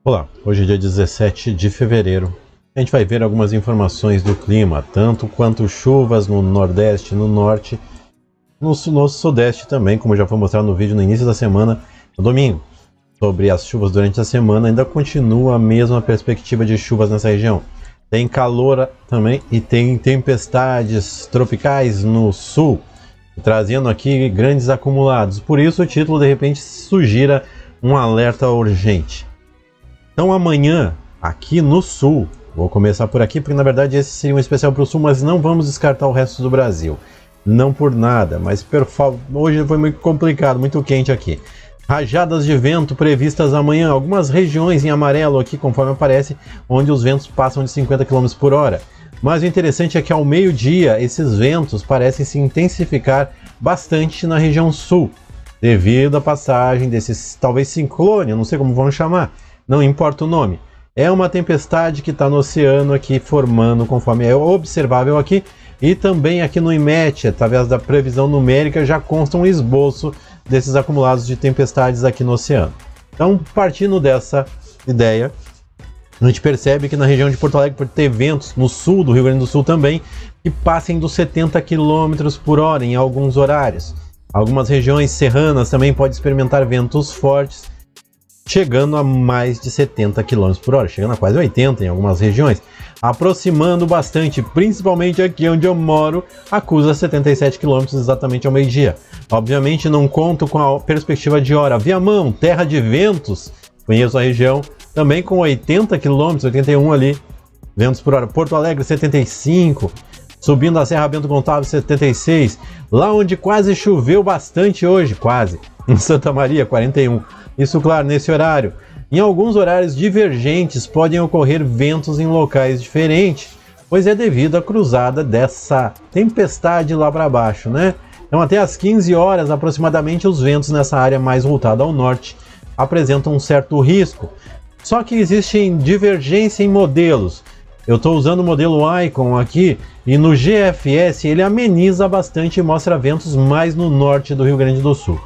Olá, hoje é dia 17 de fevereiro. A gente vai ver algumas informações do clima, tanto quanto chuvas no Nordeste, no Norte, no Sudeste também, como já foi mostrado no vídeo no início da semana, no domingo. Sobre as chuvas durante a semana, ainda continua a mesma perspectiva de chuvas nessa região. Tem calor também e tem tempestades tropicais no sul, trazendo aqui grandes acumulados. Por isso o título de repente sugira um alerta urgente. Então amanhã, aqui no sul, vou começar por aqui, porque na verdade esse seria um especial para o sul, mas não vamos descartar o resto do Brasil. Não por nada, mas hoje foi muito complicado, muito quente aqui. Rajadas de vento previstas amanhã, algumas regiões em amarelo aqui, conforme aparece, onde os ventos passam de 50 km por hora. Mas o interessante é que ao meio-dia, esses ventos parecem se intensificar bastante na região sul, devido à passagem desses, talvez ciclone, eu não sei como vão chamar, não importa o nome. É uma tempestade que está no oceano aqui formando, conforme é observável aqui, e também aqui no IMET, através da previsão numérica, já consta um esboço desses acumulados de tempestades aqui no oceano. Então, partindo dessa ideia, a gente percebe que na região de Porto Alegre pode ter ventos, no sul do Rio Grande do Sul também, que passem dos 70 km por hora em alguns horários. Algumas regiões serranas também podem experimentar ventos fortes, chegando a mais de 70 km por hora, chegando a quase 80 em algumas regiões, aproximando bastante, principalmente aqui onde eu moro, acusa 77 km exatamente ao meio-dia. Obviamente não conto com a perspectiva de hora. Viamão, terra de ventos, conheço a região, também com 80 km, 81 ali, ventos por hora. Porto Alegre 75, subindo a Serra Bento Gonçalves 76, lá onde quase choveu bastante hoje, quase, em Santa Maria 41. Isso, claro, nesse horário. Em alguns horários divergentes podem ocorrer ventos em locais diferentes, pois é devido à cruzada dessa tempestade lá para baixo, né? Então até às 15 horas aproximadamente os ventos nessa área mais voltada ao norte apresentam um certo risco. Só que existe divergência em modelos. Eu estou usando o modelo Icon aqui e no GFS ele ameniza bastante e mostra ventos mais no norte do Rio Grande do Sul.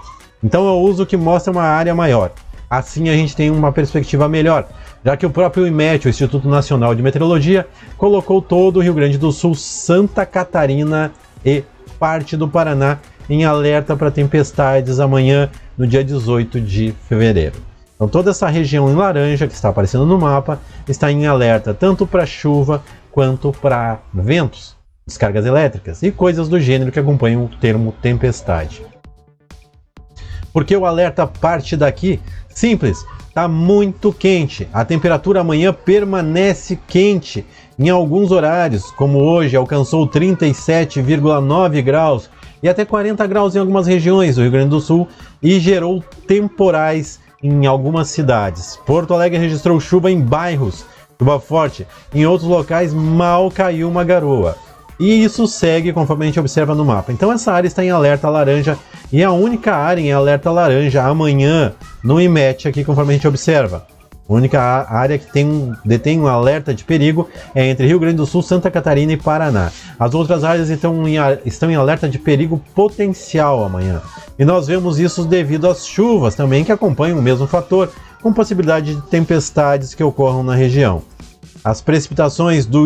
Então eu uso o que mostra uma área maior. Assim a gente tem uma perspectiva melhor, já que o próprio IMET, o Instituto Nacional de Meteorologia, colocou todo o Rio Grande do Sul, Santa Catarina e parte do Paraná em alerta para tempestades amanhã, no dia 18 de fevereiro. Então toda essa região em laranja que está aparecendo no mapa está em alerta tanto para chuva quanto para ventos, descargas elétricas e coisas do gênero que acompanham o termo tempestade. Por que o alerta parte daqui? Simples, está muito quente. A temperatura amanhã permanece quente em alguns horários, como hoje alcançou 37,9 graus e até 40 graus em algumas regiões do Rio Grande do Sul e gerou temporais em algumas cidades. Porto Alegre registrou chuva em bairros, chuva forte. Em outros locais mal caiu uma garoa. E isso segue conforme a gente observa no mapa. Então essa área está em alerta laranja e é a única área em alerta laranja amanhã no IMET aqui conforme a gente observa. A única área que detém um alerta de perigo é entre Rio Grande do Sul, Santa Catarina e Paraná. As outras áreas estão em alerta de perigo potencial amanhã. E nós vemos isso devido às chuvas também que acompanham o mesmo fator, com possibilidade de tempestades que ocorram na região. As precipitações do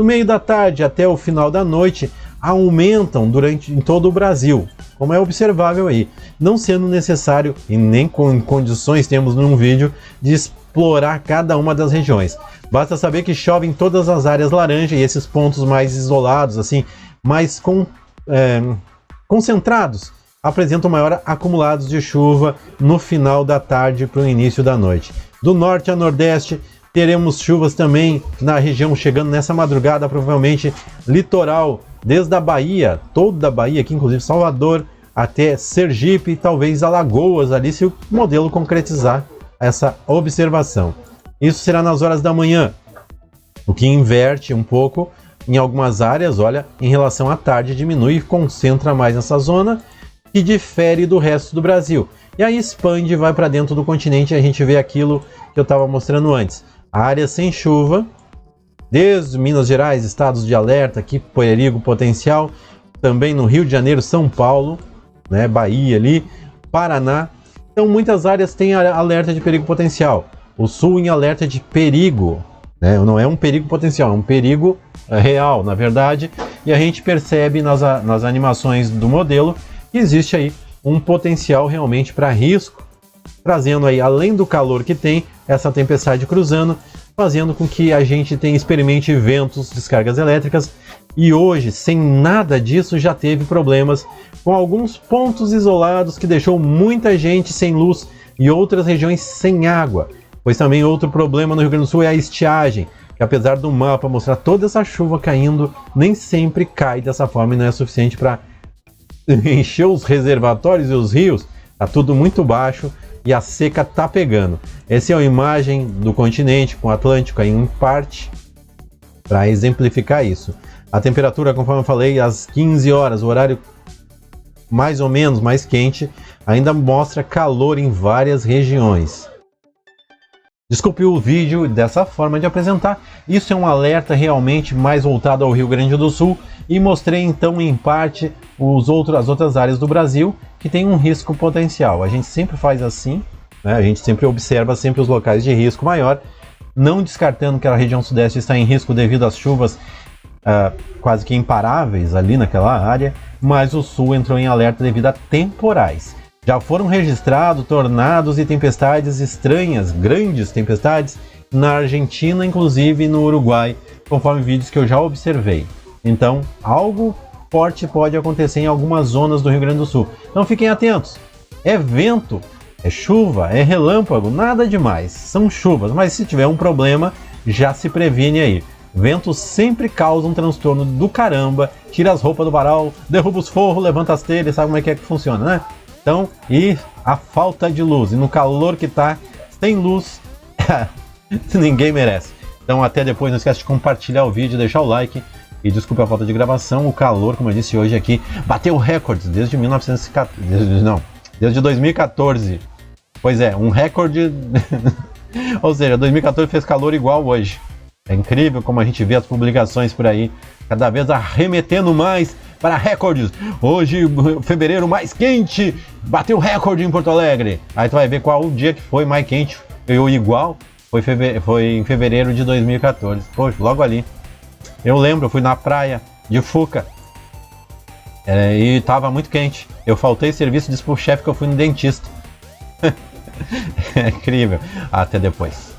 meio da tarde até o final da noite aumentam em todo o Brasil, como é observável aí, não sendo necessário e nem com condições temos num vídeo de explorar cada uma das regiões. Basta saber que chove em todas as áreas laranja e esses pontos mais isolados, assim, mais concentrados, apresentam maior acumulados de chuva no final da tarde para o início da noite. Do norte a nordeste, teremos chuvas também na região, chegando nessa madrugada, provavelmente litoral, desde a Bahia, toda a Bahia, aqui inclusive Salvador, até Sergipe e talvez Alagoas, ali se o modelo concretizar essa observação. Isso será nas horas da manhã, o que inverte um pouco em algumas áreas, olha, em relação à tarde diminui e concentra mais nessa zona, que difere do resto do Brasil. E aí expande e vai para dentro do continente e a gente vê aquilo que eu estava mostrando antes. A área sem chuva, desde Minas Gerais, estados de alerta, aqui perigo potencial, também no Rio de Janeiro, São Paulo, né, Bahia ali, Paraná. Então muitas áreas têm alerta de perigo potencial. o Sul em alerta de perigo, né? Não é um perigo potencial, é um perigo real, na verdade, e a gente percebe nas animações do modelo que existe aí um potencial realmente para risco, trazendo aí, além do calor que tem, essa tempestade cruzando, fazendo com que a gente experimente ventos, descargas elétricas, e hoje, sem nada disso, já teve problemas com alguns pontos isolados que deixou muita gente sem luz e outras regiões sem água. Pois também outro problema no Rio Grande do Sul é a estiagem, que apesar do mapa mostrar toda essa chuva caindo, nem sempre cai dessa forma e não é suficiente para encher os reservatórios e os rios. Tá tudo muito baixo e a seca tá pegando. Essa é a imagem do continente com o Atlântico aí em parte para exemplificar isso. A temperatura, conforme eu falei, às 15 horas, o horário mais ou menos mais quente, ainda mostra calor em várias regiões. Desculpe o vídeo dessa forma de apresentar, isso é um alerta realmente mais voltado ao Rio Grande do Sul e mostrei então em parte as outras áreas do Brasil que tem um risco potencial. A gente sempre faz assim, né? A gente sempre observa sempre os locais de risco maior, não descartando que a região sudeste está em risco devido às chuvas quase que imparáveis ali naquela área, mas o sul entrou em alerta devido a temporais. Já foram registrados tornados e tempestades estranhas, grandes tempestades, na Argentina, inclusive no Uruguai, conforme vídeos que eu já observei. Então, algo forte pode acontecer em algumas zonas do Rio Grande do Sul. Então fiquem atentos. É vento, é chuva, é relâmpago, nada demais. São chuvas, mas se tiver um problema, já se previne aí. Ventos sempre causam um transtorno do caramba, tira as roupas do varal, derruba os forros, levanta as telhas, sabe como é que funciona, né? Então, e a falta de luz, e no calor que tá, sem luz, ninguém merece. Então até depois, não esquece de compartilhar o vídeo, deixar o like, e desculpe a falta de gravação, o calor, como eu disse hoje aqui, bateu recordes desde 2014. Pois é, um recorde, ou seja, 2014 fez calor igual hoje. É incrível como a gente vê as publicações por aí, cada vez arremetendo mais para recordes. Hoje, fevereiro mais quente, bateu recorde em Porto Alegre. Aí tu vai ver qual o dia que foi mais quente, ou igual, foi em fevereiro de 2014. Poxa, logo ali. Eu lembro, eu fui na praia de Fuca e tava muito quente. Eu faltei serviço, disse pro chefe que eu fui no dentista. É incrível. Até depois.